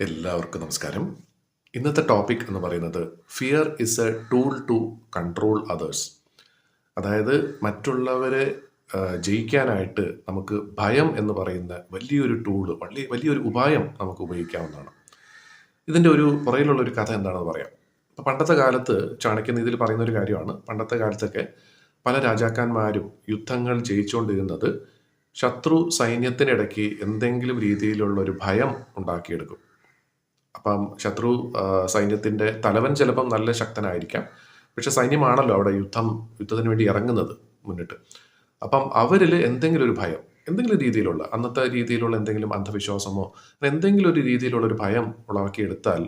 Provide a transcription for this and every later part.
എല്ലാവർക്കും നമസ്കാരം. ഇന്നത്തെ ടോപ്പിക് എന്ന് പറയുന്നത് fear is a tool to control others. അതായത് മറ്റുള്ളവരെ ജയിക്കാനായിട്ട് നമുക്ക് ഭയം എന്ന് പറയുന്ന വലിയൊരു ടൂള്, വലിയൊരു ഉപായം നമുക്ക് ഉപയോഗിക്കാവുന്നതാണ്. ഇതിൻ്റെ പുറകിലുള്ള ഒരു കഥ എന്താണെന്ന് പറയാം. ഇപ്പം പണ്ടത്തെ കാലത്ത് ചാണക്യനീതിയിൽ പറയുന്ന ഒരു കാര്യമാണ്, പണ്ടത്തെ കാലത്തൊക്കെ പല രാജാക്കന്മാരും യുദ്ധങ്ങൾ ജയിച്ചുകൊണ്ടിരുന്നത് ശത്രു സൈന്യത്തിനിടയ്ക്ക് എന്തെങ്കിലും രീതിയിലുള്ള ഒരു ഭയം ഉണ്ടാക്കിയെടുക്കും. അപ്പം ശത്രു സൈന്യത്തിൻ്റെ തലവൻ ചിലപ്പം നല്ല ശക്തനായിരിക്കാം, പക്ഷെ സൈന്യമാണല്ലോ അവിടെ യുദ്ധത്തിന് വേണ്ടി ഇറങ്ങുന്നത് മുന്നിട്ട്. അപ്പം അവരിൽ എന്തെങ്കിലും ഒരു ഭയം, എന്തെങ്കിലും രീതിയിലുള്ള അന്നത്തെ രീതിയിലുള്ള എന്തെങ്കിലും അന്ധവിശ്വാസമോ എന്തെങ്കിലും ഒരു രീതിയിലുള്ള ഒരു ഭയം ഉളവാക്കിയെടുത്താൽ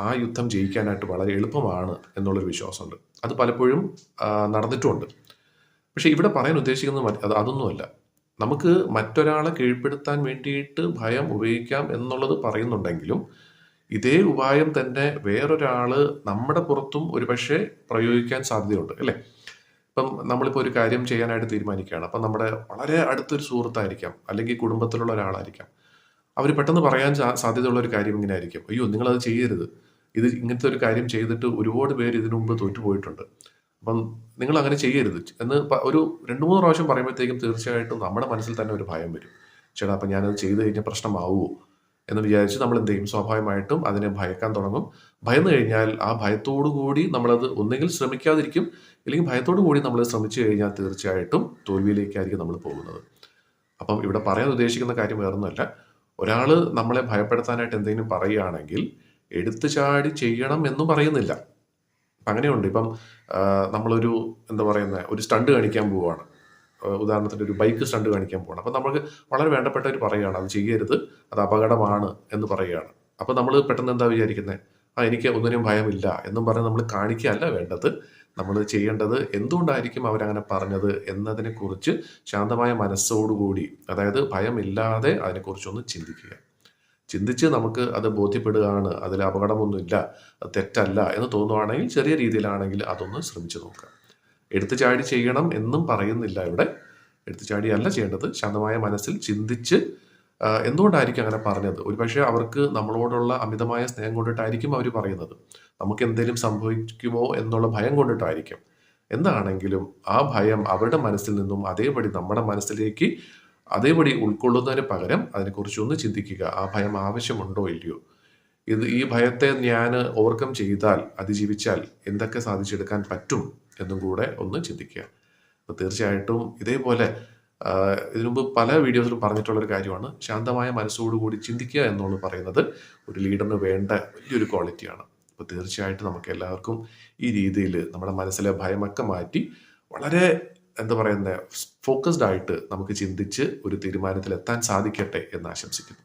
ആ യുദ്ധം ജയിക്കാനായിട്ട് വളരെ എളുപ്പമാണ് എന്നുള്ളൊരു വിശ്വാസമുണ്ട്. അത് പലപ്പോഴും നടന്നിട്ടുമുണ്ട്. പക്ഷെ ഇവിടെ പറയാൻ ഉദ്ദേശിക്കുന്നത് അതൊന്നുമല്ല. നമുക്ക് മറ്റൊരാളെ കീഴ്പ്പെടുത്താൻ വേണ്ടിയിട്ട് ഭയം ഉപയോഗിക്കാം എന്നുള്ളത് പറയുന്നുണ്ടെങ്കിലും ഇതേ ഉപായം തന്നെ വേറൊരാള് നമ്മുടെ പുറത്തും ഒരുപക്ഷെ പ്രയോഗിക്കാൻ സാധ്യതയുണ്ട്, അല്ലേ? ഇപ്പം നമ്മളിപ്പോൾ ഒരു കാര്യം ചെയ്യാനായിട്ട് തീരുമാനിക്കുകയാണ്. അപ്പം നമ്മുടെ വളരെ അടുത്തൊരു സുഹൃത്തായിരിക്കാം, അല്ലെങ്കിൽ കുടുംബത്തിലുള്ള ഒരാളായിരിക്കാം. അവർ പെട്ടെന്ന് പറയാൻ സാധ്യതയുള്ള ഒരു കാര്യം ഇങ്ങനെ ആയിരിക്കും: അയ്യോ, നിങ്ങളത് ചെയ്യരുത്, ഇങ്ങനത്തെ ഒരു കാര്യം ചെയ്തിട്ട് ഒരുപാട് പേര് ഇതിനു മുമ്പ് തോറ്റുപോയിട്ടുണ്ട്, അപ്പം നിങ്ങൾ അങ്ങനെ ചെയ്യരുത് എന്ന് ഒരു 2-3 പ്രാവശ്യം പറയുമ്പോഴത്തേക്കും തീർച്ചയായിട്ടും നമ്മുടെ മനസ്സിൽ തന്നെ ഒരു ഭയം വരും. ചേട്ടാ, അപ്പം ഞാനത് ചെയ്ത് കഴിഞ്ഞാൽ പ്രശ്നമാവുമോ എന്ന് വിചാരിച്ച് നമ്മൾ എന്ത് ചെയ്യും? സ്വാഭാവികമായിട്ടും അതിനെ ഭയക്കാൻ തുടങ്ങും. ഭയന്നു കഴിഞ്ഞാൽ ആ ഭയത്തോടു കൂടി നമ്മളത് ഒന്നുകിൽ ശ്രമിക്കാതിരിക്കും, അല്ലെങ്കിൽ ഭയത്തോടു കൂടി നമ്മൾ ശ്രമിച്ചു കഴിഞ്ഞാൽ തീർച്ചയായിട്ടും തോൽവിയിലേക്കായിരിക്കും നമ്മൾ പോകുന്നത്. അപ്പം ഇവിടെ പറയാൻ ഉദ്ദേശിക്കുന്ന കാര്യം വേറൊന്നുമല്ല. ഒരാൾ നമ്മളെ ഭയപ്പെടുത്താനായിട്ട് എന്തെങ്കിലും പറയുകയാണെങ്കിൽ എടുത്തു ചാടി ചെയ്യണം എന്നും പറയുന്നില്ല. അങ്ങനെയുണ്ട്. ഇപ്പം നമ്മളൊരു ഒരു സ്റ്റണ്ട് കാണിക്കാൻ പോവുകയാണ്. ഉദാഹരണത്തിന് ഒരു ബൈക്ക് സ്റ്റണ്ട് കാണിക്കാൻ പോകണം. അപ്പം നമുക്ക് വളരെ വേണ്ടപ്പെട്ടവർ പറയുകയാണ് അത് ചെയ്യരുത്, അത് അപകടമാണ് എന്ന് പറയുകയാണ്. അപ്പം നമ്മൾ പെട്ടെന്ന് എന്താ വിചാരിക്കുന്നത്? എനിക്ക് ഒന്നിനും ഭയമില്ല എന്നും പറഞ്ഞ് നമ്മൾ കാണിക്കുകയല്ല വേണ്ടത്. നമ്മൾ ചെയ്യേണ്ടത് എന്തുകൊണ്ടായിരിക്കും അവരങ്ങനെ പറഞ്ഞത് എന്നതിനെക്കുറിച്ച് ശാന്തമായ മനസ്സോടുകൂടി, അതായത് ഭയമില്ലാതെ അതിനെക്കുറിച്ചൊന്ന് ചിന്തിച്ച് നമുക്ക് അത് ബോധ്യപ്പെടുകയാണ്, അതിൽ അപകടമൊന്നുമില്ല, അത് തെറ്റല്ല എന്ന് തോന്നുവാണെങ്കിൽ ചെറിയ രീതിയിലാണെങ്കിൽ അതൊന്ന് ശ്രമിച്ചു നോക്കുക. എടുത്തു ചാടി ചെയ്യണം എന്നും പറയുന്നില്ല ഇവിടെ. എടുത്തു ചാടിയല്ല ചെയ്യേണ്ടത്. ശാന്തമായ മനസ്സിൽ ചിന്തിച്ച് എന്തുകൊണ്ടായിരിക്കും അങ്ങനെ പറഞ്ഞത്? ഒരുപക്ഷെ അവർക്ക് നമ്മളോടുള്ള അമിതമായ സ്നേഹം കൊണ്ടിട്ടായിരിക്കും അവർ പറയുന്നത്. നമുക്ക് എന്തെങ്കിലും സംഭവിക്കുമോ എന്നുള്ള ഭയം കൊണ്ടിട്ടായിരിക്കും. എന്താണെങ്കിലും ആ ഭയം അവരുടെ മനസ്സിൽ നിന്നും അതേപടി നമ്മുടെ മനസ്സിലേക്ക് അതേപടി ഉൾക്കൊള്ളുന്നതിന് പകരം അതിനെക്കുറിച്ചൊന്ന് ചിന്തിക്കുക. ആ ഭയം ആവശ്യമുണ്ടോ ഇല്ലയോ? ഈ ഭയത്തെ ഞാൻ ഓവർകം ചെയ്താൽ, അതിജീവിച്ചാൽ എന്തൊക്കെ സാധിച്ചെടുക്കാൻ പറ്റും എന്നും കൂടെ ഒന്ന് ചിന്തിക്കുക. അപ്പോൾ തീർച്ചയായിട്ടും ഇതേപോലെ ഇതിനു മുമ്പ് പല വീഡിയോസിലും പറഞ്ഞിട്ടുള്ളൊരു കാര്യമാണ്, ശാന്തമായ മനസ്സോടുകൂടി ചിന്തിക്കുക എന്നുള്ളത് പറയുന്നത് ഒരു ലീഡറിന് വേണ്ട വലിയൊരു ക്വാളിറ്റിയാണ്. അപ്പോൾ തീർച്ചയായിട്ടും നമുക്ക് എല്ലാവർക്കും ഈ രീതിയിൽ നമ്മുടെ മനസ്സിലെ ഭയമൊക്കെ മാറ്റി വളരെ ഫോക്കസ്ഡ് ആയിട്ട് നമുക്ക് ചിന്തിച്ച് ഒരു തീരുമാനത്തിലെത്താൻ സാധിക്കട്ടെ എന്ന് ആശംസിക്കുന്നു.